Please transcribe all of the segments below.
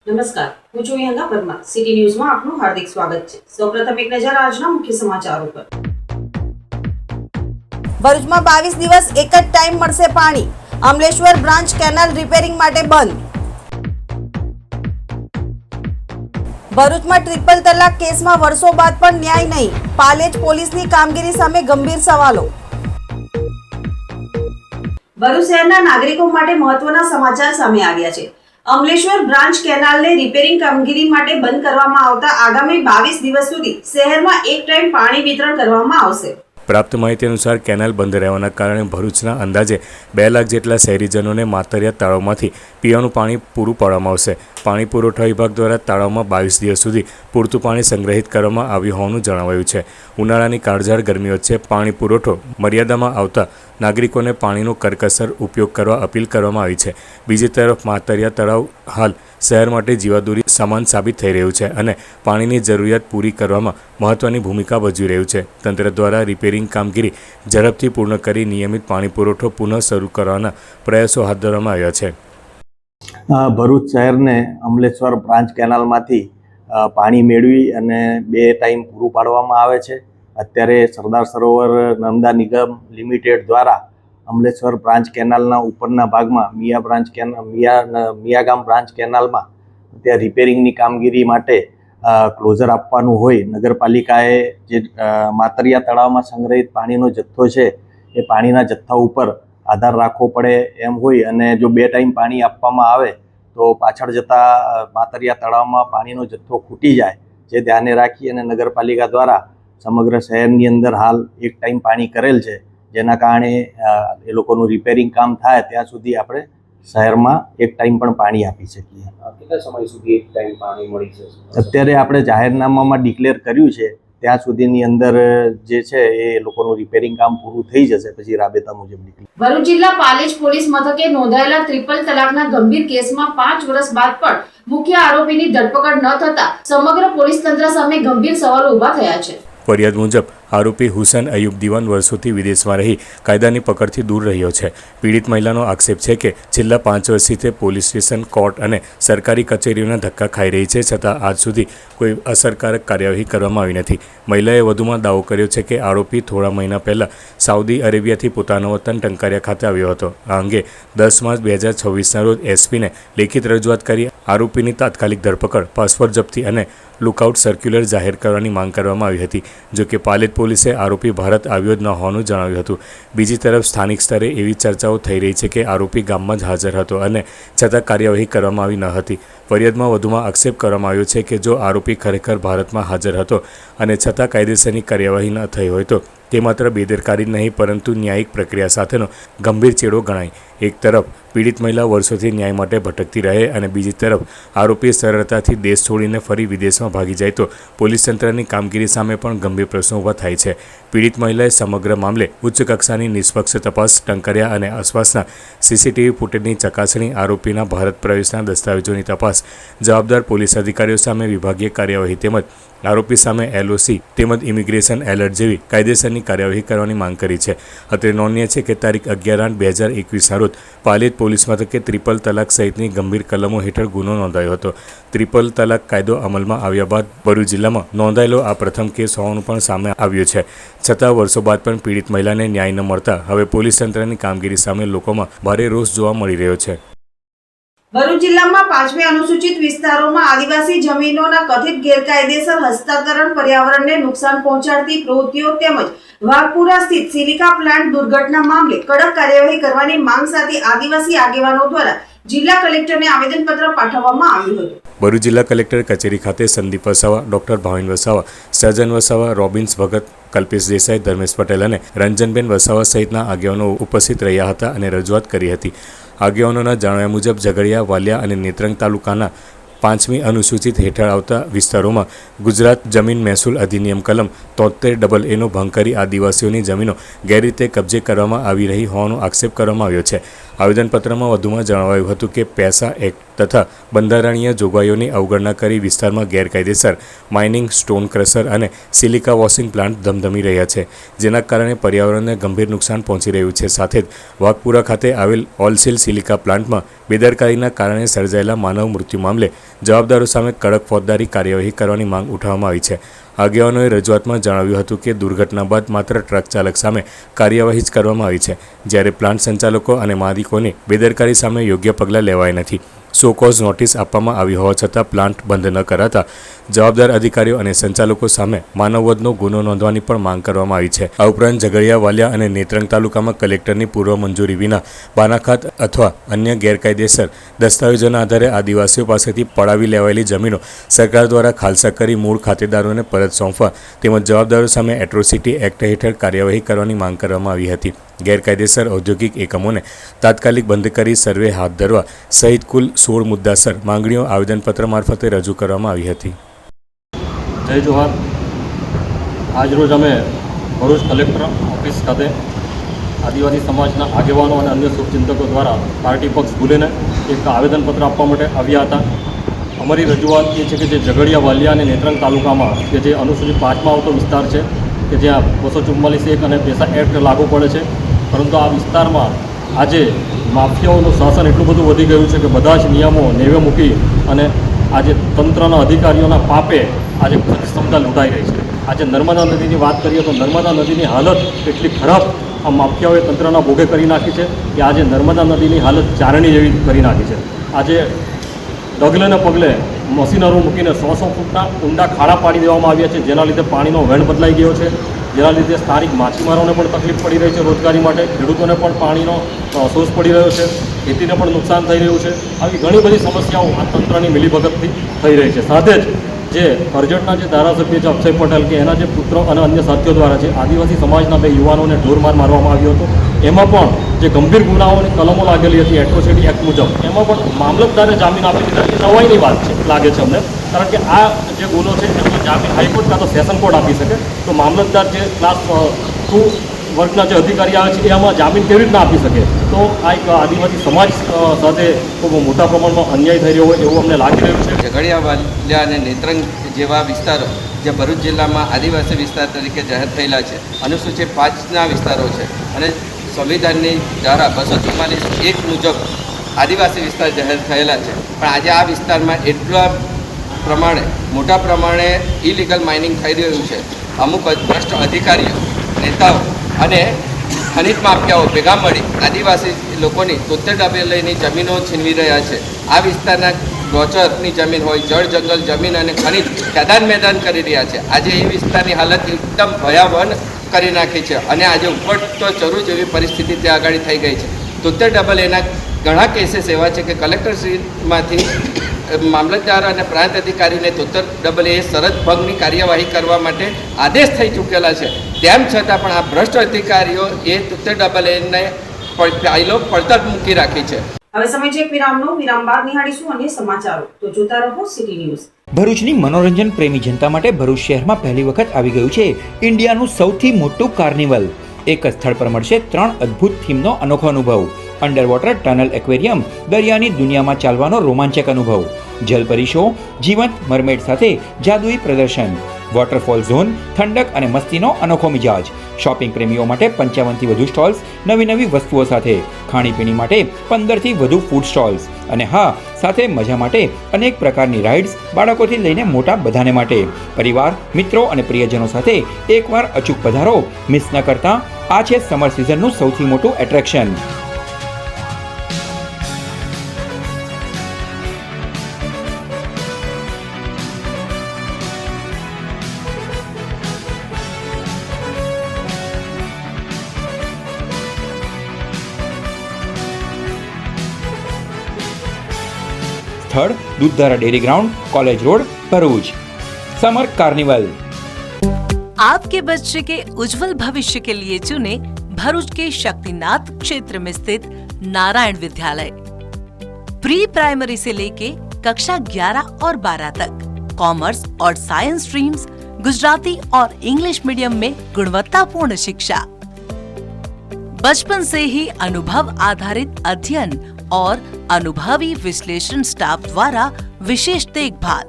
નમસ્કાર, હું છું યંગા વર્મા. સિટી ન્યૂઝમાં આપનું હાર્દિક સ્વાગત છે. સૌપ્રથમ એક નજર આજના મુખ્ય સમાચારો પર. ભરૂચમાં 22 દિવસ એક જ ટાઈમ મળશે પાણી. અમલેશ્વર બ્રાન્ચ કેનાલ રિપેરિંગ માટે બંધ. ભરૂચમાં ટ્રિપલ તલાક કેસમાં વર્ષો બાદ પણ ન્યાય નહીં. પાલેજ પોલીસની કામગીરી સામે ગંભીર સવાલો. ભરૂચ શહેરના નાગરિકો માટે મહત્વના સમાચાર સામે આવ્યા છે. અમલેશ્વર બ્રાન્ચ કેનાલને રિપેરિંગ કામગીરી માટે બંધ કરવામાં આવતા આગામી 22 દિવસ સુધી શહેરમાં એક ટાઈમ પાણી વિતરણ કરવામાં આવશે. પ્રાપ્ત માહિતી અનુસાર કેનાલ બંધ રહેવાના કારણે ભરૂચના અંદાજે 2 લાખ જેટલા શહેરીજનોને માતરિયા તળાવમાંથી પીવાનું પાણી પૂરું પાડવામાં આવશે. પાણી પુરવઠા વિભાગ દ્વારા તળાવમાં 22 દિવસ સુધી પૂરતું પાણી સંગ્રહિત કરવામાં આવ્યું હોવાનું જણાવાયું છે. ઉનાળાની કાળઝાળ ગરમી વચ્ચે પાણી પુરવઠો મર્યાદામાં આવતા નાગરિકોને પાણીનો કરકસર ઉપયોગ કરવા અપીલ કરવામાં આવી છે. બીજી તરફ માતરિયા તળાવ હાલ શહેર માટે જીવાદોરી સમાન સાબિત થઈ રહ્યું છે અને પાણીની જરૂરિયાત પૂરી કરવામાં મહત્વની ભૂમિકા ભજવી રહ્યું છે. તંત્ર દ્વારા રિપેરિંગ કામગીરી ઝડપથી પૂર્ણ કરી નિયમિત પાણી પુરવઠો પુનઃ શરૂ કરવાના પ્રયાસો હાથ ધરવામાં આવ્યા છે. ભરૂચ શહેરને અમલેશ્વર બ્રાન્ચ કેનાલમાંથી પાણી મેળવી અને 2 ટાઈમ પૂરું પાડવામાં આવે છે. અત્યારે સરદાર સરોવર નર્મદા નિગમ લિમિટેડ દ્વારા અમલેશ્વર બ્રાન્ચ કેનાલના ઉપરના ભાગમાં મિયાગામ બ્રાન્ચ કેનાલમાં ત્યાં રિપેરિંગની કામગીરી માટે ક્લોઝર આપવાનું હોય નગરપાલિકાએ જે માતરિયા તળાવમાં સંગ્રહિત પાણીનો જથ્થો છે એ પાણીના જથ્થા ઉપર આધાર રાખવો પડે એમ હોય અને જો 2 ટાઈમ પાણી આપવામાં આવે તો પાછળ જતા માતરિયા તળાવમાં પાણીનો જથ્થો ખૂટી જાય, જે ધ્યાને રાખી અને નગરપાલિકા દ્વારા સમગ્ર શહેરની અંદર હાલ 1 ટાઈમ પાણી કરેલ છે. જેના કારણે એ લોકોનું રિપેરિંગ કામ થાય ત્યાં સુધી આપણે શહેરમાં 1 ટાઈમ પણ પાણી આપી શકીએ. કેટલા સમય સુધી 1 ટાઈમ પાણી મળી જશે? અત્યારે આપણે જાહેરનામામાં ડિક્લેર કર્યું છે ત્યાં સુધીની અંદર જે છે એ લોકોનું રિપેરિંગ કામ પૂરું થઈ જશે પછી રાબેતા મુજબ નીકળી. ભરૂચ જિલ્લા પાલેજ પોલીસ મથકે નોંધાયેલા ટ્રિપલ તલાકના ગંભીર કેસમાં 5 વર્ષ બાદ પણ મુખ્ય આરોપીની ધરપકડ ન થતા સમગ્ર પોલીસ તંત્ર સામે ગંભીર સવાલો ઊભા થયા છે. ફરિયાદ મુજબ આરોપી હુસૈન અયુબ દિવાન વર્ષોથી વિદેશમાં રહી કાયદાની પકડથી દૂર રહ્યો છે. પીડિત મહિલાનો આક્ષેપ છે કે છેલ્લા 5 વર્ષથી તે પોલીસ સ્ટેશન, કોર્ટ અને સરકારી કચેરીઓના ધક્કા ખાઈ રહી છે, છતાં આજ સુધી કોઈ અસરકારક કાર્યવાહી કરવામાં આવી નથી. મહિલાએ વધુમાં દાવો કર્યો છે કે આરોપી થોડા મહિના પહેલાં સાઉદી અરેબિયાથી પોતાના વતન ટંકારિયા ખાતે આવ્યો હતો. આ અંગે 10 માર્ચ 2026ના રોજ એસપીને લેખિત રજૂઆત કરી આરોપીની તાત્કાલિક ધરપકડ, પાસપોર્ટ જપ્તી અને લુકઆઉટ સર્ક્યુલર જાહેર કરવાની માંગ કરવામાં આવી હતી. જોકે પાલેજ પોલીસે આરોપી ભારત આવ્યો જ ન હોવાનું જણાવ્યું હતું. બીજી તરફ સ્થાનિક સ્તરે એવી ચર્ચાઓ થઈ રહી છે કે આરોપી ગામમાં જ હાજર હતો અને છતાં કાર્યવાહી કરવામાં આવી ન હતી. ફરિયાદમાં વધુમાં આક્ષેપ કરવામાં આવ્યો છે કે જો આરોપી ખરેખર ભારતમાં હાજર હતો અને છતાં કાયદેસરની કાર્યવાહી ન થઈ હોય તો તે માત્ર બેદરકારી નહીં પરંતુ ન્યાયિક પ્રક્રિયા સાથેનો ગંભીર ચેડો ગણાય. એક તરફ પીડિત મહિલા વર્ષોથી ન્યાય માટે ભટકતી રહે અને બીજી તરફ આરોપી સરળતાથી દેશ છોડીને ફરી વિદેશમાં ભાગી જાય તો પોલીસ તંત્રની કામગીરી સામે પણ ગંભીર પ્રશ્નો ઊભા થાય છે. પીડિત મહિલાએ સમગ્ર મામલે ઉચ્ચ કક્ષાની નિષ્પક્ષ તપાસ, ટંકારિયા અને આસપાસના સીસીટીવી ફૂટેજની ચકાસણી, આરોપીના ભારત પ્રવેશના દસ્તાવેજોની તપાસ, જવાબદાર પોલીસ અધિકારીઓ સામે વિભાગીય કાર્યવાહી તેમજ આરોપી સામે LOC તેમજ ઇમિગ્રેશન એલર્ટ જેવી કાયદેસરની કાર્યવાહી કરવાની માંગ કરી છે. અત્રે નોંધનીય છે કે તારીખ 11/8/2021ના રોજ પાલેજ પોલીસ મથકે ટ્રિપલ તલાક સહિતની ગંભીર કલમો હેઠળ ગુનો નોંધાયો હતો. ટ્રિપલ તલાક કાયદો અમલમાં આવ્યા બાદ ભરૂચ જિલ્લામાં નોંધાયેલો આ પ્રથમ કેસ હોવાનું પણ સામે આવ્યું છે. છતાં વર્ષો બાદ પણ પીડિત મહિલાને ન્યાય ન મળતા હવે પોલીસ તંત્રની કામગીરી સામે લોકોમાં ભારે રોષ જોવા મળી રહ્યો છે. ભરૂચ જિલ્લામાં 5મી અનુસૂચિત વિસ્તારોમાં આદિવાસી જમીનોના કથિત ગેરકાયદેસર હસ્તાંતરણ, પર્યાવરણને નુકસાન પહોંચાડતી પ્રવૃત્તિઓ તેમજ વાઘપુરા સ્થિત સિલિકા પ્લાન્ટ દુર્ઘટના મામલે કડક કાર્યવાહી કરવાની માંગ સાથે આદિવાસી આગેવાનો દ્વારા જિલ્લા કલેક્ટરને આવેદનપત્ર પાઠવવામાં આવ્યું હતું. ભરૂચ જિલ્લા કલેક્ટર કચેરી ખાતે સંદીપ વસાવા, ડોક્ટર ભાવિન વસાવા, સર્જન વસાવા, રોબિન્સ ભગત, કલ્પેશ દેસાઈ, ધર્મેશ પટેલ અને રંજનબેન વસાવા સહિતના આગેવાનો ઉપસ્થિત રહ્યા હતા અને રજૂઆત કરી હતી. આગેવાનોના જણાવ્યા મુજબ ઝઘડિયા, વાલિયા અને નેત્રંગ તાલુકાના 5મી અનુસૂચિત હેઠળ આવતા વિસ્તારોમાં ગુજરાત જમીન મહેસૂલ અધિનિયમ કલમ 73AA નો ભંગ કરી આદિવાસીઓની જમીનો ગેરરીતે કબજે કરવામાં આવી રહી હોવાનો આક્ષેપ કરવામાં આવ્યો છે. આવેદનપત્રમાં વધુમાં જણાવાયું હતું કે પેસા એક્ટ તથા બંધારણીય જોગવાઈઓની અવગણના કરી વિસ્તારમાં ગેરકાયદેસર માઇનિંગ, સ્ટોન ક્રશર અને સિલિકા વોશિંગ પ્લાન્ટ ધમધમી રહ્યા છે, જેના કારણે પર્યાવરણને ગંભીર નુકસાન પહોંચી રહ્યું છે. સાથે જ વાઘપુરા ખાતે આવેલ ઓલસીલ સિલિકા પ્લાન્ટમાં બેદરકારીના કારણે સર્જાયેલા માનવ મૃત્યુ મામલે જવાબદારો સામે કડક ફોજદારી કાર્યવાહી કરવાની માંગ ઉઠાવવામાં આવી છે. આગેવાનોએ રજૂઆતમાં જણાવ્યું હતું કે દુર્ઘટના બાદ માત્ર ટ્રક ચાલક સામે કાર્યવાહી જ કરવામાં આવી છે, જ્યારે પ્લાન્ટ સંચાલકો અને માલિકોની બેદરકારી સામે યોગ્ય પગલાં લેવાયા નથી. સો કોઝ નોટિસ આપવામાં આવી હોવા છતાં પ્લાન્ટ બંધ ન કરાતા જવાબદાર અધિકારીઓ અને સંચાલકો સામે માનવવધનો ગુનો નોંધવાની પણ માંગ કરવામાં આવી છે. આ ઉપરાંત ઝઘડિયા, વાલિયા અને નેત્રંગ તાલુકામાં કલેક્ટરની પૂર્વ મંજૂરી વિના બાનાખાત અથવા અન્ય ગેરકાયદેસર દસ્તાવેજોના આધારે આદિવાસીઓ પાસેથી પડાવી લેવાયેલી જમીનો સરકાર દ્વારા ખાલસા કરી મૂળ ખાતેદારોને પરત સોંપવા તેમજ જવાબદારો સામે એટ્રોસિટી એક્ટ હેઠળ કાર્યવાહી કરવાની માંગ કરવામાં આવી હતી. ગેરકાયદેસર ઔદ્યોગિક એકમોને તાત્કાલિક બંધ કરી સર્વે હાથ ધરવા સહિત કુલ 16 મુદ્દાસર માંગણીઓ આવેદનપત્ર મારફતે રજૂ કરવામાં આવી હતી. જય જોહાર. આજરોજ અમે ભરૂચ કલેક્ટર ઓફિસ ખાતે આદિવાસી સમાજના આગેવાનો અને અન્ય શુભચિંતકો દ્વારા પાર્ટી પક્ષ ભૂલીને એક આવેદનપત્ર આપવા માટે આવ્યા હતા. અમારી રજૂઆત એ છે કે જે ઝઘડિયા, વાલિયા અને નેત્રંગ તાલુકામાં કે જે અનુસૂચિત 5માં આવતો વિસ્તાર છે કે જ્યાં 244(1) અને પેસા એક્ટ લાગુ પડે છે, પરંતુ આ વિસ્તારમાં આજે માફિયાઓનું શાસન એટલું બધું વધી ગયું છે કે બધા જ નિયમો નેવે મૂકી અને આજે તંત્રના અધિકારીઓના પાપે આજે ક્ષમતા લૂંટાઈ રહી છે. આજે નર્મદા નદીની વાત કરીએ તો નર્મદા નદીની હાલત એટલી ખરાબ આ માફિયાઓએ તંત્રના ભોગે કરી નાખી છે કે આજે નર્મદા નદીની હાલત ચારણી જેવી કરી નાખી છે. આજે ડગલે ને પગલે મશીનરો મૂકીને 100 ફૂટના ઊંડા ખાડા પાડી દેવામાં આવ્યા છે, જેના લીધે પાણીનો વહેણ બદલાઈ ગયો છે, જેના લીધે સ્થાનિક માછીમારોને પણ તકલીફ પડી રહી છે રોજગારી માટે, ખેડૂતોને પણ પાણીનો સોર્સ પડી રહ્યો છે, ખેતીને પણ નુકસાન થઈ રહ્યું છે. આવી ઘણી બધી સમસ્યાઓ આ તંત્રની મિલીભગતથી થઈ રહી છે. સાથે જ જે કરજણના જે ધારાસભ્ય છે અક્ષય પટેલ કે એના જે પુત્રો અને અન્ય સાથીઓ દ્વારા જે આદિવાસી સમાજના 2 યુવાનોને ઢોરમાર મારવામાં આવ્યો હતો, એમાં પણ જે ગંભીર ગુનાઓની કલમો લાગેલી હતી એટ્રોસિટી એક્ટ મુજબ, એમાં પણ મામલતદારે જામીન આપી દીધા. એ નવાઈની વાત છે લાગે છે અમને, કારણ કે આ જે ગુનો છે એમાં જામીન હાઈકોર્ટ કાં તો સેશન કોર્ટ આપી શકે, તો મામલતદાર જે ક્લાસ 2 વર્ગના જે અધિકારી આવે છે એ આમાં જામીન કેવી રીતના આપી શકે? તો આ એક આદિવાસી સમાજ સાથે ખૂબ મોટા પ્રમાણમાં અન્યાય થઈ રહ્યો હોય એવું અમને લાગી રહ્યું છે. ઝઘડિયા, વાલિયા અને નેત્રંગ જેવા વિસ્તારો જે ભરૂચ જિલ્લામાં આદિવાસી વિસ્તાર તરીકે જાહેર થયેલા છે, અનુસૂચિત 5ના વિસ્તારો છે અને સંવિધાનની ધારા 244(1) મુજબ આદિવાસી વિસ્તાર જાહેર થયેલા છે. પણ આજે આ વિસ્તારમાં એટલા પ્રમાણે મોટા પ્રમાણે ઇલીગલ માઇનિંગ થઈ રહ્યું છે. અમુક ભ્રષ્ટ અધિકારીઓ, નેતાઓ અને ખનિજ માફિયાઓ ભેગા મળી આદિવાસી લોકોની 73 ડબેની જમીનો છીનવી રહ્યા છે. આ વિસ્તારના ગોચરની જમીન હોય, જળ જંગલ જમીન અને ખનિજ ખેદાન મેદાન કરી રહ્યા છે. આજે એ વિસ્તારની હાલત એકદમ ભયાવહ કરી નાખી છે અને આજે ઉપડતો ચરુ જેવી પરિસ્થિતિ ત્યાં આગળ થઈ ગઈ છે. 73 એના ઘણા કેસીસ એવા છે કે કલેક્ટરશ્રીમાંથી મામલતદાર અને પ્રાંત અધિકારીને 73 શરત ભંગની કાર્યવાહી કરવા માટે આદેશ થઈ ચૂકેલા છે. તેમ છતાં પણ આ ભ્રષ્ટ અધિકારીઓ એ 73 ફાઇલો પડતર મૂકી રાખી છે. હવે સમય છે એક વિરામનો. વિરામ બાદ નિહાળીશું અન્ય સમાચારો. તો જોતા રહો સિટી ન્યૂઝ. ભરૂચની મનોરંજન પ્રેમી જનતા માટે ભરૂચ શહેરમાં પહેલી વખત આવી ગયું છે ઇન્ડિયાનું સૌથી મોટું કાર્નિવલ. એક જ સ્થળ પર મળશે 3 અદ્ભુત થીમનો અનોખો અનુભવ. અંડર વોટર ટનલ એક્વેરિયમ, દરિયાની દુનિયામાં ચાલવાનો રોમાંચક અનુભવ, જલપરી શો, જીવંત મરમેડ સાથે જાદુઈ પ્રદર્શન, વોટરફોલ ઝોન, ઠંડક અને મસ્તીનો અનોખો મિજાજ. શોપિંગ પ્રેમીઓ માટે 55થી વધુ સ્ટોલ્સ, નવી વસ્તુઓ સાથે, ખાણીપીણી માટે 15થી વધુ ફૂડ સ્ટોલ્સ અને હા, સાથે મજા માટે અનેક પ્રકારની રાઇડ્સ, બાળકોથી લઈને મોટા બધાને માટે. પરિવાર, મિત્રો અને પ્રિયજનો સાથે એકવાર અચૂક પધારો. મિસ ન કરતા. આ છે સમર સિઝનનું સૌથી મોટું એટ્રેક્શન. સ્થળ Dudhdhara dairy ground, college road, Bharuch. Summer carnival. आपके बच्चे के उज्जवल भविष्य के लिए चुने भरूच के शक्तिनाथ क्षेत्र में स्थित नारायण विद्यालय. प्री प्राइमरी से लेके कक्षा 11 और 12 तक कॉमर्स और साइंस स्ट्रीम्स, गुजराती और इंग्लिश मीडियम में गुणवत्तापूर्ण शिक्षा. बचपन से ही अनुभव आधारित अध्ययन और अनुभवी विश्लेषण स्टाफ द्वारा विशेष देखभाल,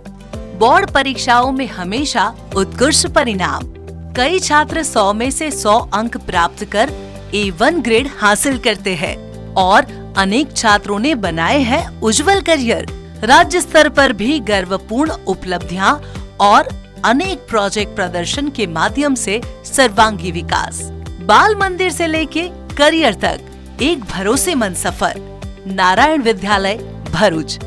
बोर्ड परीक्षाओं में हमेशा उत्कृष्ट परिणाम। कई छात्र 100 में से 100 अंक प्राप्त कर A1 ग्रेड हासिल करते हैं और अनेक छात्रों ने बनाए हैं उज्जवल करियर। राज्य स्तर पर भी गर्वपूर्ण उपलब्धियां और अनेक प्रोजेक्ट प्रदर्शन के माध्यम से सर्वांगी विकास। बाल मंदिर से लेके करियर तक एक भरोसेमंद सफर। नारायण विद्यालय भरूच।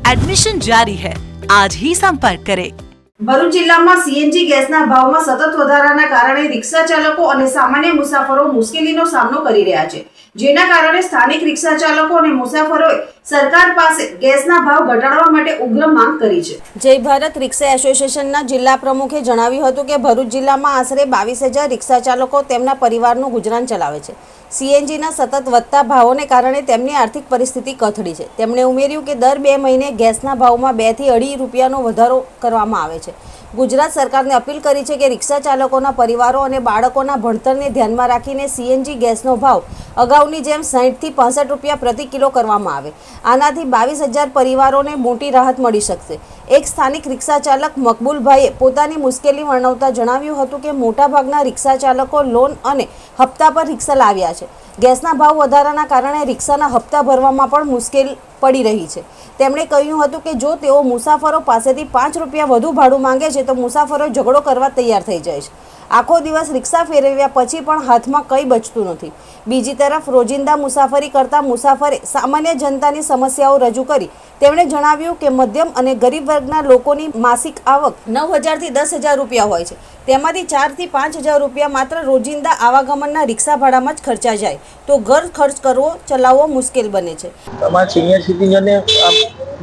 एडमिशन जारी है, आज ही संपर्क करें। ભરૂચ જિલ્લામાં સીએનજી ગેસના ભાવમાં સતત વધારાના કારણે રિક્ષા ચાલકો અને સામાન્ય મુસાફરો મુશ્કેલીનો સામનો કરી રહ્યા છે, જેના કારણે સ્થાનિક રિક્ષા ચાલકો અને મુસાફરોએ સરકાર પાસે ગેસના ભાવ ઘટાડવા માટે ઉગ્ર માંગ કરી છે। જય ભારત રિક્ષા એસોસિએશનના જિલ્લા પ્રમુખે જણાવ્યું હતું કે ભરૂચ જિલ્લામાં આશરે 22,000 રિક્ષા ચાલકો તેમના પરિવારનું ગુજરાન ચલાવે છે। સીએનજીના સતત વધતા ભાવોને કારણે તેમની આર્થિક પરિસ્થિતિ કથળી છે। તેમણે ઉમેર્યું કે દર 2 મહિને ગેસના ભાવમાં 2 થી 2.5 રૂપિયાનો વધારો કરવામાં આવે છે। ગુજરાત સરકારને અપીલ કરી છે કે રિક્ષા ચાલકોના પરિવારો અને બાળકોના ભણતરને ધ્યાનમાં રાખીને સીએનજી ગેસનો ભાવ અગાઉની જેમ 60 થી 65 રૂપિયા પ્રતિ કિલો કરવામાં આવે। આનાથી 22,000 પરિવારોને મોટી રાહત મળી શકશે। એક સ્થાનિક રિક્ષા ચાલક મકબૂલભાઈએ પોતાની મુશ્કેલી વર્ણવતા જણાવ્યું હતું કે મોટાભાગના રિક્ષા ચાલકો લોન અને હપ્તા પર રિક્ષા લાવ્યા છે। ગેસના ભાવ વધારાના કારણે રિક્ષાના હપ્તા ભરવામાં પણ મુશ્કેલ પડી રહી છે। તેમણે કહ્યું હતું કે જો તેઓ મુસાફરો પાસેથી 5 રૂપિયા વધુ ભાડું માંગે છે તો મુસાફરો ઝઘડો કરવા તૈયાર થઈ જાય છે। આખો દિવસ રિક્ષા ફેરવ્યા પછી પણ હાથમાં કંઈ બચતું નથી। બીજી તરફ રોજિંદા મુસાફરી કરતા મુસાફરે સામાન્ય જનતાની સમસ્યાઓ રજૂ કરી। તેમણે જણાવ્યું કે મધ્યમ અને ગરીબ વર્ગના લોકોની માસિક આવક 9,000 થી 10,000 રૂપિયા હોય છે, તેમાંથી 4 થી 5,000 રૂપિયા માત્ર રોજિંદા આવાગમનના રિક્ષા ભાડામાં જ ખર્ચા જાય તો ઘર ખર્ચ કરવો ચલાવવો મુશ્કેલ બને છે। તમારા સિનિયર સિટીઝનને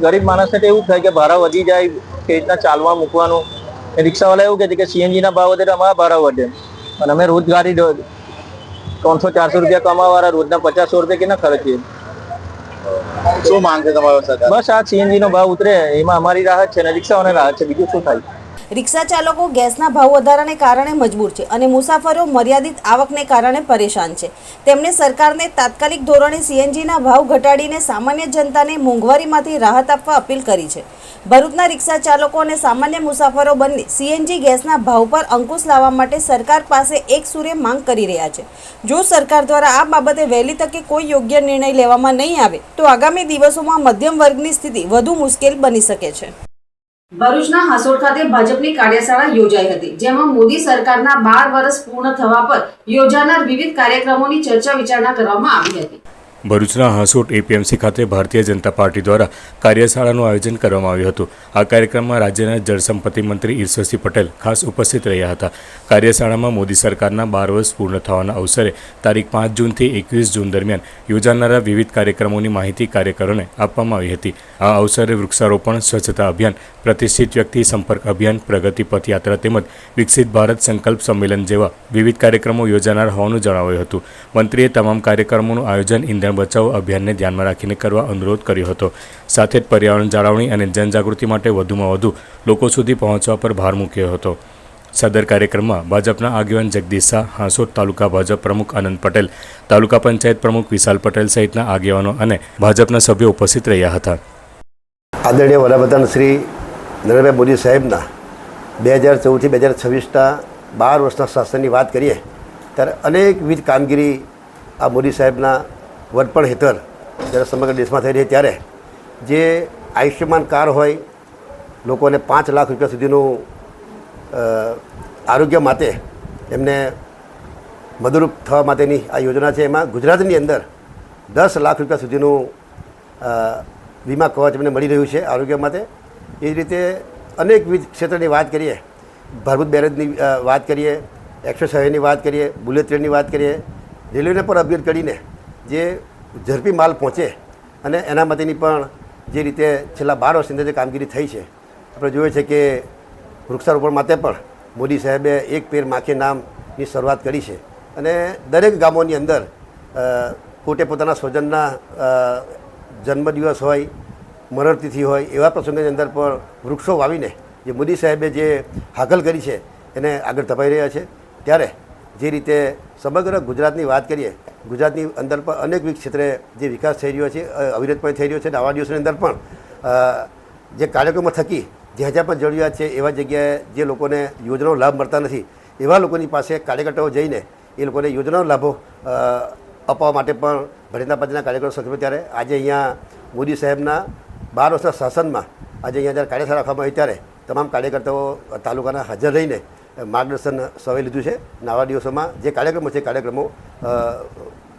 ગરીબ માણસને તો એવું થાય કે ભાડા વધી જાય, કે રીતના ચાલવા મૂકવાનું। રિક્ષાવાળા એવું કહે છે કે સીએનજીના ભાવ વધે તો અમારા ભાડા વધે, અને અમે રોજગારી 300-400 રૂપિયા કમાવાળા રોજના 50-100 રૂપિયા કેના ખર્ચીએ। શું માંગ છે તમારો સરકાર? બસ આ સીએનજીનો ભાવ ઉતરે એમાં અમારી રાહત છે અને રિક્ષાવાળાને રાહત છે, બીજું શું થાય। રિક્ષા ચાલકો ગેસના ભાવ વધારાને કારણે મજબૂર છે અને મુસાફરો મર્યાદિત આવકને કારણે પરેશાન છે। તેમણે સરકારને તાત્કાલિક ધોરણે સીએનજીના ભાવ ઘટાડીને સામાન્ય જનતાને મોંઘવારીમાંથી રાહત આપવા અપીલ કરી છે। ભરૂચના રિક્ષા ચાલકો અને સામાન્ય મુસાફરો બંને સીએનજી ગેસના ભાવ પર અંકુશ લાવવા માટે સરકાર પાસે એક સુરે માંગ કરી રહ્યા છે। જો સરકાર દ્વારા આ બાબતે વહેલી તકે કોઈ યોગ્ય નિર્ણય લેવામાં નહીં આવે તો આગામી દિવસોમાં મધ્યમ વર્ગની સ્થિતિ વધુ મુશ્કેલ બની શકે છે। ભરૂચના હાસોડ ખાતે ભાજપની કાર્યશાળા યોજાઈ હતી, જેમાં મોદી સરકારના 12 વર્ષ પૂર્ણ થવા પર યોજાનાર વિવિધ કાર્યક્રમોની ચર્ચા વિચારણા કરવામાં આવી હતી। ભરૂચના હાંસોટ એપીએમસી ખાતે ભારતીય જનતા પાર્ટી દ્વારા કાર્યશાળાનું આયોજન કરવામાં આવ્યું હતું। આ કાર્યક્રમમાં રાજ્યના જળસંપત્તિ મંત્રી ઈશ્વરસિંહ પટેલ ખાસ ઉપસ્થિત રહ્યા હતા। કાર્યશાળામાં મોદી સરકારના 12 વર્ષ પૂર્ણ થવાના અવસરે તારીખ 5 જૂનથી 21 જૂન દરમિયાન યોજાનારા વિવિધ કાર્યક્રમોની માહિતી કાર્યકરોને આપવામાં આવી હતી। આ અવસરે વૃક્ષારોપણ, સ્વચ્છતા અભિયાન, પ્રતિષ્ઠિત વ્યક્તિ સંપર્ક અભિયાન, પ્રગતિ પથયાત્રા તેમજ વિકસિત ભારત સંકલ્પ સંમેલન જેવા વિવિધ કાર્યક્રમો યોજાનાર હોવાનું જણાવાયું હતું। મંત્રીએ તમામ કાર્યક્રમોનું આયોજન ઇંધણ બચાવ અભિયાનને ધ્યાનમાં રાખીને કરવા અનુરોધ કર્યો હતો। સાથે જ પર્યાવરણ જાળવણી અને જનજાગૃતિ માટે વધુમાં વધુ લોકો સુધી પહોંચવા પર ભાર મૂક્યો હતો। સદર કાર્યક્રમમાં ભાજપના આગેવાન જગદીશ શાહ, હાંસોટ તાલુકા ભાજપ પ્રમુખ આનંદ પટેલ, તાલુકા પંચાયત પ્રમુખ વિશાલ પટેલ સહિતના આગેવાનો અને ભાજપના સભ્યો ઉપસ્થિત રહ્યા હતા। આદરણીય વડાપ્રધાન શ્રી નરેન્દ્રભાઈ મોદી સાહેબના 2014 થી 2026ના 12 વર્ષના શાસનની વાત કરીએ ત્યારે અનેકવિધ કામગીરી આ મોદી સાહેબના વડપણ હેઠળ જ્યારે સમગ્ર દેશમાં થઈ રહી ત્યારે જે આયુષ્યમાન કાર્ડ હોય, લોકોને 5 લાખ રૂપિયા સુધીનું આરોગ્ય માટે એમને મદદરૂપ થવા માટેની આ યોજના છે। એમાં ગુજરાતની અંદર 10 લાખ રૂપિયા સુધીનું વીમા કવચ એમને મળી રહ્યું છે આરોગ્ય માટે। એ જ રીતે અનેકવિધ ક્ષેત્રની વાત કરીએ, ભારભૂત બેરેજની વાત કરીએ, એક્સપ્રેસ હાઈવેની વાત કરીએ, બુલેટ ટ્રેનની વાત કરીએ, રેલવેને પણ અપગ્રેડ કરીને જે ઝડપી માલ પહોંચે અને એના માટેની પણ જે રીતે છેલ્લા 12 વર્ષની અંદર જે કામગીરી થઈ છે, આપણે જોઈએ છે કે વૃક્ષારોપણ માટે પણ મોદી સાહેબે એક પેડ માખે નામની શરૂઆત કરી છે અને દરેક ગામોની અંદર પોતે પોતાના સ્વજનના જન્મદિવસ હોય, મરણતિથિ હોય એવા પ્રસંગોની અંદર પણ વૃક્ષો વાવીને જે મોદી સાહેબે જે હાકલ કરી છે એને આગળ ધપાઈ રહ્યા છે। ત્યારે જે રીતે સમગ્ર ગુજરાતની વાત કરીએ, ગુજરાતની અંદર પણ અનેકવિધ ક્ષેત્રે જે વિકાસ થઈ રહ્યો છે, અવિરતપણે થઈ રહ્યો છે. આવા દિવસોની અંદર પણ જે કાર્યક્રમો થકી જ્યાં જ્યાં પણ જરૂરિયાત છે એવા જગ્યાએ જે લોકોને યોજનાનો લાભ મળતા નથી એવા લોકોની પાસે કાર્યકર્તાઓ જઈને એ લોકોને યોજનાનો લાભો અપાવવા માટે પણ ભરેના પંચના કાર્યક્રમો સક્રિય. ત્યારે આજે અહીંયા મોદી સાહેબના 12 વર્ષના શાસનમાં આજે અહીંયા જ્યારે કાર્યશાળા રાખવામાં આવી ત્યારે તમામ કાર્યકર્તાઓ તાલુકાના હાજર રહીને માર્ગદર્શન સૌએ લીધું છે. આવા દિવસોમાં જે કાર્યક્રમો છે કાર્યક્રમો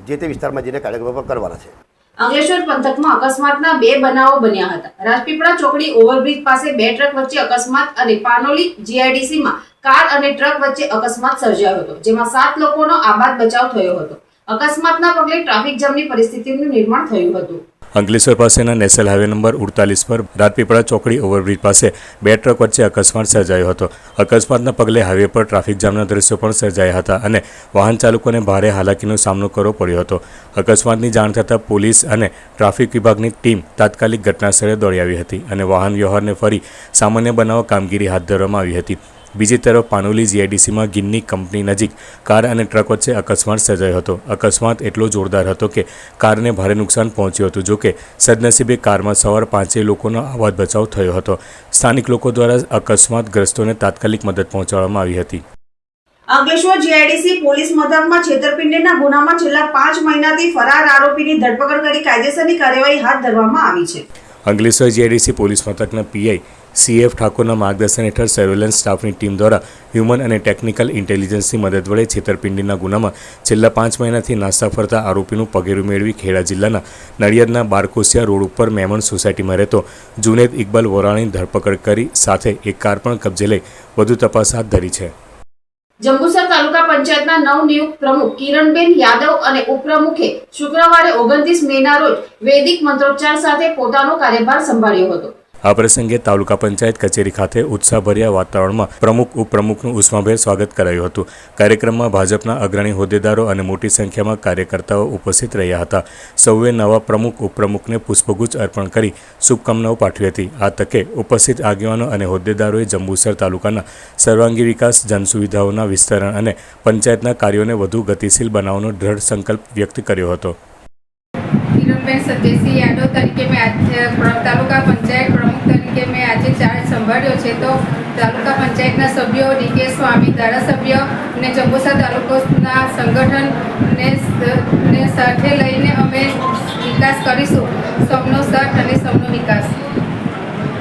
જે તે વિસ્તારમાં જઈને કાર્યક્રમો પણ કરવાના છે. અંકલેશ્વર પંથકમાં અકસ્માતના 2 બનાવો બન્યા હતા. રાજપીપળા ચોકડી ઓવરબ્રિજ પાસે 2 ટ્રક વચ્ચે અકસ્માત અને પાનોલી જીઆઈડીસીમાં કાર અને ટ્રક વચ્ચે અકસ્માત સર્જાયો હતો, જેમાં 7 લોકોનો આબાદ બચાવ થયો હતો. અકસ્માતના પગલે ટ્રાફિક જામની પરિસ્થિતિનું નિર્માણ થયું હતું. અંકલેશ્વર પાસેના નેશનલ હાઈવે નંબર 48 પર રાજપીપળા ચોકડી ઓવરબ્રિજ પાસે 2 ટ્રક વચ્ચે અકસ્માત સર્જાયો હતો. અકસ્માતના પગલે હાઈવે પર ટ્રાફિક જામના દ્રશ્યો પણ સર્જાયા હતા અને વાહન ચાલકોને ભારે હાલાકીનો સામનો કરવો પડ્યો હતો. અકસ્માતની જાણ થતાં પોલીસ અને ટ્રાફિક વિભાગની ટીમ તાત્કાલિક ઘટનાસ્થળે દોડી આવી હતી અને વાહન વ્યવહારને ફરી સામાન્ય બનાવવા કામગીરી હાથ ધરવામાં આવી હતી. બીજી તરફ પાનોલી જીઆઈડીસીમાં ગિન્ની કંપની નજીક કાર અને ટ્રક વચ્ચે અકસ્માત સર્જાયો હતો. અકસ્માત એટલો જોરદાર હતો કે કારને ભારે નુકસાન પહોંચ્યું હતું. જોકે સદનસીબે કારમાં સવાર 5 લોકોનો આબાદ બચાવ થયો હતો. સ્થાનિક લોકો દ્વારા અકસ્માતગ્રસ્તોને તાત્કાલિક મદદ પહોંચાડવામાં આવી હતી. અંકલેશ્વર જીઆઈડીસી પોલીસ મથકમાં છેતરપિંડીના ગુનામાં છેલ્લા 5 મહિનાથી ફરાર આરોપીની ધરપકડ કરી કાયદેસરની કાર્યવાહી હાથ ધરવામાં આવી છે. અંકલેશ્વર જીઆઈડીસી પોલીસ મથકના પીઆઈ CF ઠાકોરના માર્ગદર્શન હેઠળ સર્વેલન્સ સ્ટાફની ટીમ દ્વારા હ્યુમન અને ટેકનિકલ ઇન્ટેલિજન્સની મદદ વડે છેતરપિંડીના ગુનામાં છેલ્લા 5 મહિનાથી નાસ્તા ફરતા આરોપીનું પગેરું મેળવી ખેડા જિલ્લાના નડિયાદના બારકોસિયા રોડ ઉપર મેમણ સોસાયટીમાં રહેતો જુનેદ ઇકબાલ વોરાણીની ધરપકડ કરી સાથે એક કાર પણ કબજે લઈ વધુ તપાસ હાથ ધરી છે. જંબુસર તાલુકા પંચાયતના નવનિયુક્ત પ્રમુખ કિરણબેન યાદવ અને ઉપપ્રમુખે શુક્રવારે 29 મેના રોજ વૈદિક મંત્રોચ્ચાર સાથે પોતાનો કાર્યભાર સંભાળ્યો હતો. આ પ્રસંગે તાલુકા પંચાયત કચેરી ખાતે ઉત્સાહભર્યા વાતાવરણમાં પ્રમુખ ઉપપ્રમુખનું ઉષ્માભેર સ્વાગત કરાયું હતું. કાર્યક્રમમાં ભાજપના અગ્રણી હોદ્દેદારો અને મોટી સંખ્યામાં કાર્યકર્તાઓ ઉપસ્થિત રહ્યા હતા. સૌએ નવા પ્રમુખ ઉપપ્રમુખને પુષ્પગુચ્છ અર્પણ કરી શુભકામનાઓ પાઠવી હતી. આ તકે ઉપસ્થિત આગેવાનો અને હોદ્દેદારોએ જંબુસર તાલુકાના સર્વાંગી વિકાસ, જનસુવિધાઓના વિસ્તરણ અને પંચાયતના કાર્યોને વધુ ગતિશીલ બનાવવાનો દ્રઢ સંકલ્પ વ્યક્ત કર્યો હતો. किरणबेन सत्यसिंह यादव तरीके में आज तालुका पंचायत प्रमुख तरीके में आज चार्ज संभाळ्यो છે. તો તાલુકા પંચાયતના સભ્યો, ડીકે સ્વામી ધારાસભ્ય અને જંબુસર તાલુકાના સંગઠનને સાથે લઈને અમે વિકાસ કરીશું. સૌનો સાથ અને સૌનો વિકાસ.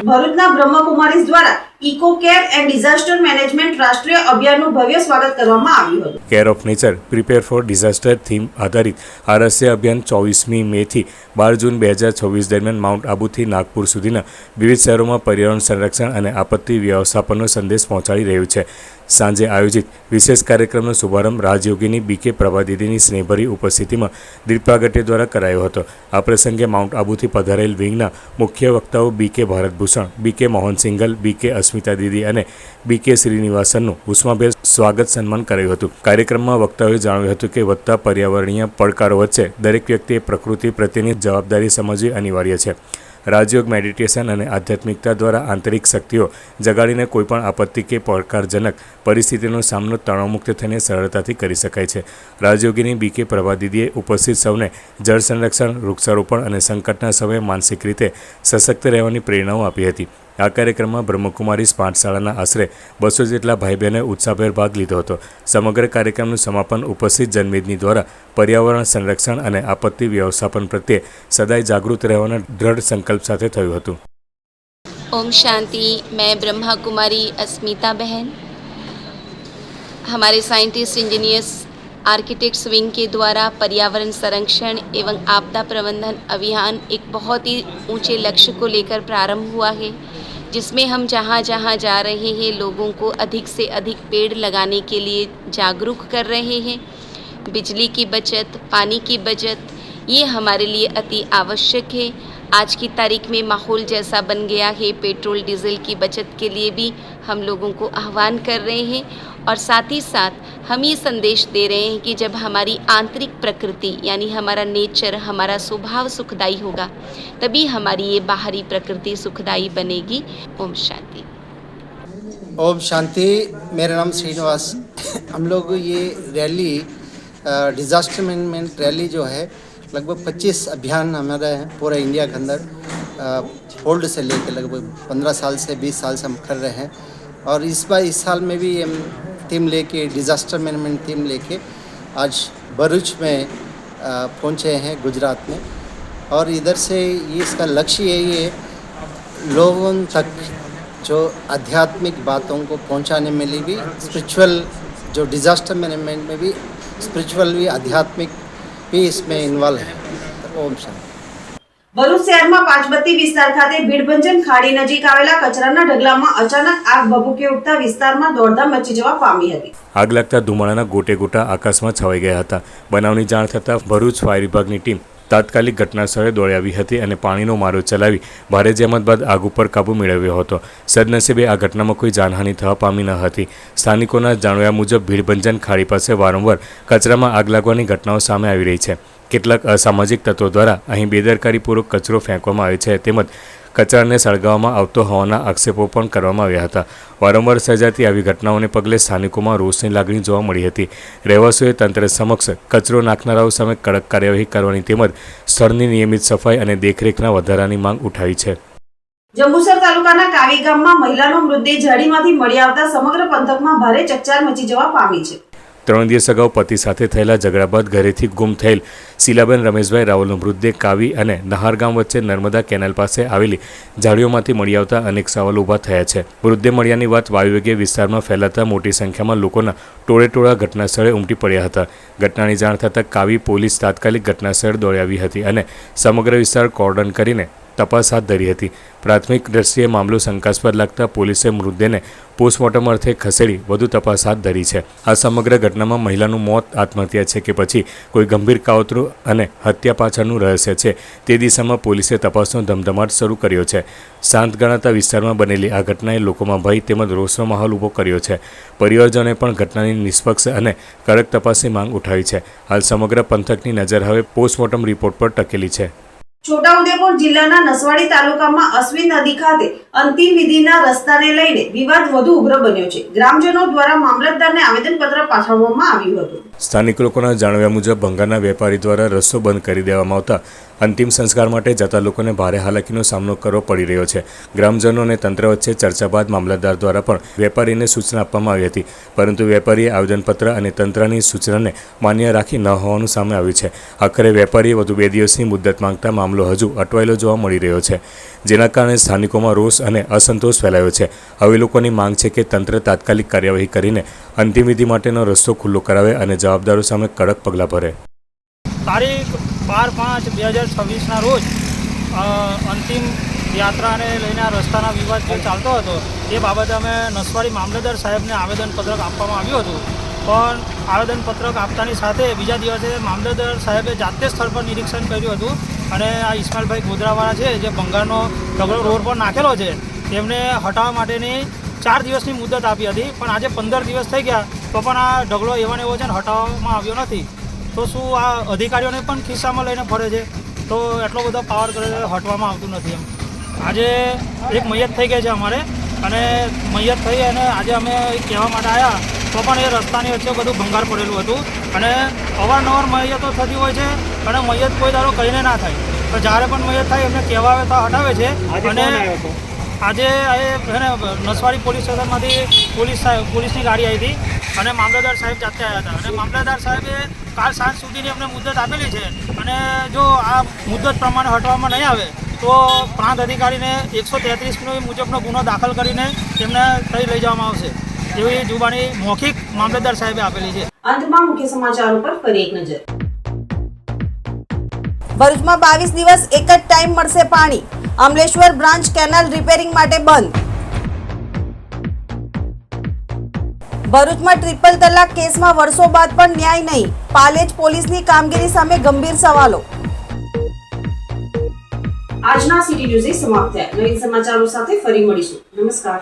ભરૂચના બ્રહ્મકુમારીઝ દ્વારા eco care and disaster management રાષ્ટ્રીય અભિયાનનું ભવ્ય સ્વાગત કરવામાં આવ્યું હતું. Care of nature prepare for disaster theme આધારિત આ રાષ્ટ્રીય અભિયાન 24મી મેથી 12 જૂન 2024 દરમિયાન માઉન્ટ આબુથી નાગપુર સુધીના વિવિધ શહેરોમાં પર્યાવરણ સંરક્ષણ અને આપત્તિ વ્યવસ્થાપનનો સંદેશ પહોંચાડી રહ્યું છે. સાંજે આયોજિત વિશેષ કાર્યક્રમનો શુભારંભ રાજયોગીની બીકે પ્રભાદીદીની સ્નેહભરી ઉપસ્થિતિમાં દીપ પ્રાગટ્ય દ્વારા કરાયો હતો. આ પ્રસંગે માઉન્ટ આબુથી પધારેલ વિંગના મુખ્ય વક્તાઓ બીકે ભારતભૂષણ, બીકે મોહન સિંઘલ, બીકે અસ્મિતા દીદી અને બીકે શ્રીનિવાસનનું ઉષ્માભેર સ્વાગત સન્માન કરાયું હતું. કાર્યક્રમમાં વક્તાઓએ જણાવ્યું હતું કે વધતા પર્યાવરણીય પડકારો વચ્ચે દરેક વ્યક્તિએ પ્રકૃતિ પ્રત્યેની જવાબદારી સમજવી અનિવાર્ય છે. રાજયોગ, મેડિટેશન અને આધ્યાત્મિકતા દ્વારા આંતરિક શક્તિઓ જગાડીને કોઈપણ આપત્તિ કે પડકારજનક પરિસ્થિતિનો સામનો તણાવમુક્ત થઈને સરળતાથી કરી શકાય છે. રાજયોગીની બીકે પ્રભાદીદીએ ઉપસ્થિત સૌને જળ સંરક્ષણ, વૃક્ષારોપણ અને સંકટના સમયે માનસિક રીતે સશક્ત રહેવાની પ્રેરણાઓ આપી હતી. આ કાર્યક્રમમાં બ્રહ્મકુમારીઝ પાઠશાળાના આશરે 200 જેટલા ભાઈ બહેનોએ ઉત્સાહભેર ભાગ લીધો હતો. સમગ્ર કાર્યક્રમનું સમાપન ઉપસ્થિત જનમેદની દ્વારા પર્યાવરણ સંરક્ષણ અને આપત્તિ વ્યવસ્થાપન પ્રત્યે સદાય જાગૃત રહેવાના દ્રઢ સંકલ્પ સાથે થયું હતું. ओम शांति. मैं ब्रह्मा कुमारी अस्मिता बहन हमारे साइंटिस्ट, इंजीनियर्स, आर्किटेक्ट्स विंग के द्वारा पर्यावरण संरक्षण एवं आपदा प्रबंधन अभियान एक बहुत ही ऊंचे लक्ष्य को लेकर प्रारंभ हुआ है, जिसमें हम जहाँ जहाँ जा रहे हैं लोगों को अधिक से अधिक पेड़ लगाने के लिए जागरूक कर रहे हैं. बिजली की बचत, पानी की बचत, ये हमारे लिए अति आवश्यक है. आज की तारीख में माहौल जैसा बन गया है, पेट्रोल डीजल की बचत के लिए भी हम लोगों को आह्वान कर रहे हैं और साथ ही साथ हम ये संदेश दे रहे हैं कि जब हमारी आंतरिक प्रकृति यानी हमारा नेचर, हमारा स्वभाव सुखदायी होगा, तभी हमारी ये बाहरी प्रकृति सुखदायी बनेगी. ओम शांति. ओम शांति. मेरा नाम श्रीनिवास हम लोग ये रैली डिज़ास्टर मैनेजमेंट रैली जो है लगभग 25 अभियान हमारे हैं पूरे इंडिया के अंदर होल्ड से लेके लगभग 15 साल से 20 साल से हम कर रहे हैं और इस साल में भी हम थीम लेके डिज़ास्टर मैनेजमेंट थीम लेके आज भरूच में पहुंचे हैं गुजरात में और इधर से ये इसका लक्ष्य यही है लोगों तक जो आध्यात्मिक बातों को पहुंचाने में भी स्पिरिचुअल जो डिज़ास्टर मैनेजमेंट में भी स्पिरिचुअल भी आध्यात्मिक भी इसमें इन्वॉल्व है। ओम शांति। ભરૂચ શહેરમાં પાંચબત્તી વિસ્તાર ખાતે ભીડભંજન ખાડી નજીક આવેલા કચરાના ઢગલામાં અચાનક આગ ભભૂકી ઉઠતા વિસ્તારમાં દોડધામ મચી જવા પામી હતી. આગ લાગતા ધુમાડાના ગોટે ગોટા આકાશમાં છવાઈ ગયા હતા. બનાવની જાણ થતાં ભરૂચ ફાયર વિભાગની ટીમ તાત્કાલિક ઘટના સ્થળે દોડી આવી હતી અને પાણીનો મારો ચલાવી ભારે જહેમત બાદ આગ ઉપર કાબૂ મેળવ્યો હતો. સદનસીબે આ ઘટનામાં કોઈ જાનહાનિ થવા પામી ન હતી. સ્થાનિકોના જણાવ્યા મુજબ ભીડભંજન ખાડી પાસે વારંવાર કચરામાં આગ લાગવાની ઘટનાઓ સામે આવી રહી છે. કેટલાક અસામાજિક તત્વો દ્વારા અહીં બેદરકારીપૂર્વક કચરો ફેંકવામાં આવે છે તેમજ કચરાને સળગાવવામાં આવતો હોવાના આક્ષેપો પણ કરવામાં આવ્યા હતા. વારંવાર સર્જાતી આવી ઘટનાઓને પગલે સ્થાનિકોમાં રોષની લાગણી જોવા મળી હતી. રહેવાસીઓએ તંત્ર સમક્ષ કચરો નાખનારાઓ સામે કડક કાર્યવાહી કરવાની તેમજ સ્થળની નિયમિત સફાઈ અને દેખરેખના વધારાની માંગ ઉઠાવી છે. જંબુસર તાલુકાના કાવી ગામમાં મહિલાનો મૃતદેહ ઝાડીમાંથી મળી આવતા સમગ્ર પંથકમાં ભારે ચકચાર મચી જવા પામી છે. 3 દિવસ અગાઉ પતિ સાથે થયેલા ઝઘડા બાદ ઘરેથી ગુમ થયેલ શીલાબેન રમેશભાઈ રાવલનો મૃતદેહ કાવી અને નહાર ગામ વચ્ચે નર્મદા કેનાલ પાસે આવેલી ઝાડીઓમાંથી મળી આવતા અનેક સવાલો ઊભા થયા છે. મૃતદેહ મળ્યાની વાત વાયુવેગે વિસ્તારમાં ફેલાતા મોટી સંખ્યામાં લોકોના ટોળેટોળા ઘટના સ્થળે ઉમટી પડ્યા હતા. ઘટનાની જાણ થતાં કાવી પોલીસ તાત્કાલિક ઘટના સ્થળે દોડી આવી હતી અને સમગ્ર વિસ્તાર કોર્ડન કરીને તપાસ હાથ ધરી હતી. પ્રાથમિક દ્રષ્ટિએ મામલો શંકાસ્પદ લાગતા પોલીસે મૃતદેહને પોસ્ટમોર્ટમ અર્થે ખસેડી વધુ તપાસ હાથ ધરી છે. આ સમગ્ર ઘટનામાં મહિલાનું મોત આત્મહત્યા છે કે પછી કોઈ ગંભીર કાવતરું અને હત્યા પાછળનું રહસ્ય છે તે દિશામાં પોલીસે તપાસનો ધમધમાટ શરૂ કર્યો છે. શાંત ગણાતા વિસ્તારમાં બનેલી આ ઘટનાએ લોકોમાં ભય તેમજ રોષનો માહોલ ઊભો કર્યો છે. પરિવારજનોએ પણ ઘટનાની નિષ્પક્ષ અને કડક તપાસની માંગ ઉઠાવી છે. હાલ સમગ્ર પંથકની નજર હવે પોસ્ટમોર્ટમ રિપોર્ટ પર ટકેલી છે. છોટાઉદેપુર જિલ્લાના નસવાડી તાલુકામાં અશ્વિન નદી ખાતે અંતિમ વિધિના રસ્તાને લઈને વિવાદ વધુ ઉગ્ર બન્યો છે. ગ્રામજનો દ્વારા મામલતદારને આવેદનપત્ર પાઠવવામાં આવ્યું હતું. સ્થાનિક લોકોના જણાવ્યા મુજબ ભંગારના વેપારી દ્વારા રસ્તો બંધ કરી દેવામાં આવતા અંતિમ સંસ્કાર માટે જતા લોકોને ભારે હાલાકીનો સામનો કરવો પડી રહ્યો છે. ગ્રામજનો અને તંત્ર વચ્ચે ચર્ચા બાદ મામલતદાર દ્વારા પણ વેપારીને સૂચના આપવામાં આવી હતી, પરંતુ વેપારીએ આવેદનપત્ર અને તંત્રની સૂચનાને માન્ય રાખી ન હોવાનું સામે આવ્યું છે. આખરે વેપારીએ વધુ 2 દિવસની મુદ્દત માંગતા મામલો હજુ અટવાયેલો જોવા મળી રહ્યો છે, જેના કારણે સ્થાનિકોમાં રોષ અને અસંતોષ ફેલાયો છે. હવે લોકોની માંગ છે કે તંત્ર તાત્કાલિક કાર્યવાહી કરીને અંતિમ વિધિ માટેનો રસ્તો ખુલ્લો કરાવે અને જવાબદારો સામે કડક પગલાં ભરે. તારીખ 12/5/2026ના રોજ અંતિમ યાત્રાને લઈને આ રસ્તાના વિવાદ જે ચાલતો હતો એ બાબતે અમે નસવાડી મામલતદાર સાહેબને આવેદનપત્રક આપવામાં આવ્યું હતું. પણ આવેદનપત્રક આપતાની સાથે બીજા દિવસે મામલતદાર સાહેબે જાતે સ્થળ પર નિરીક્ષણ કર્યું હતું અને આ ઇસ્માઇલભાઈ ગોધરાવાળા છે જે ભંગારનો ઢગલો રોડ પર નાખેલો છે તેમને હટાવવા માટેની 4 દિવસની મુદત આપી હતી. પણ આજે 15 દિવસ થઈ ગયા તો પણ આ ઢગલો એવો ને એવો છે ને હટાવવામાં આવ્યો નથી. તો શું આ અધિકારીઓને પણ ખિસ્સામાં લઈને ફરે છે? તો એટલો બધો પાવર કરે છે, હટવામાં આવતું નથી. એમ આજે એક મૈયત થઈ ગઈ છે અમારે અને મૈયત થઈ અને આજે અમે કહેવા માટે આવ્યા તો પણ એ રસ્તાની વચ્ચે બધું ભંગાર પડેલું હતું અને અવારનવાર મૈયતો થતી હોય છે અને મૈયત કોઈ દાડો કહીને ના થાય. તો જ્યારે પણ મૈયત થાય એમને કહેવા આવે તો હટાવે છે. અને આજે એને નસવાડી પોલીસ સ્ટેશનમાંથી પોલીસની ગાડી આવી હતી અને મામલતદાર સાહેબ જાતે આવ્યા હતા અને મામલતદાર સાહેબે કાલ સાંજ સુધીની અમને મુદત આપેલી છે અને જો આ મુદત પ્રમાણે હટવામાં નહીં આવે તો પ્રાંત અધિકારીને 133 મુજબનો ગુનો દાખલ કરીને તેમને તઈ લઈ જવામાં આવશે એવી જુબાની મૌખિક મામલતદાર સાહેબે આપેલી છે. અંતમાં મુખ્ય સમાચારો પર ફરી એક નજર. ભરૂચમાં 22 દિવસ એક જ ટાઈમ મળશે પાણી. અમલેશ્વર બ્રાન્ચ કેનાલ રિપેરિંગ માટે બંધ. ભરૂચમાં ટ્રિપલ તલાક કેસમાં વર્ષો બાદ પણ ન્યાય નહીં. પાલેજ પોલીસની કામગીરી સામે ગંભીર સવાલો. આજના સિટી ન્યૂઝ સમાપ્ત થયા. નવીન સમાચારો સાથે ફરી મળીશું. નમસ્કાર.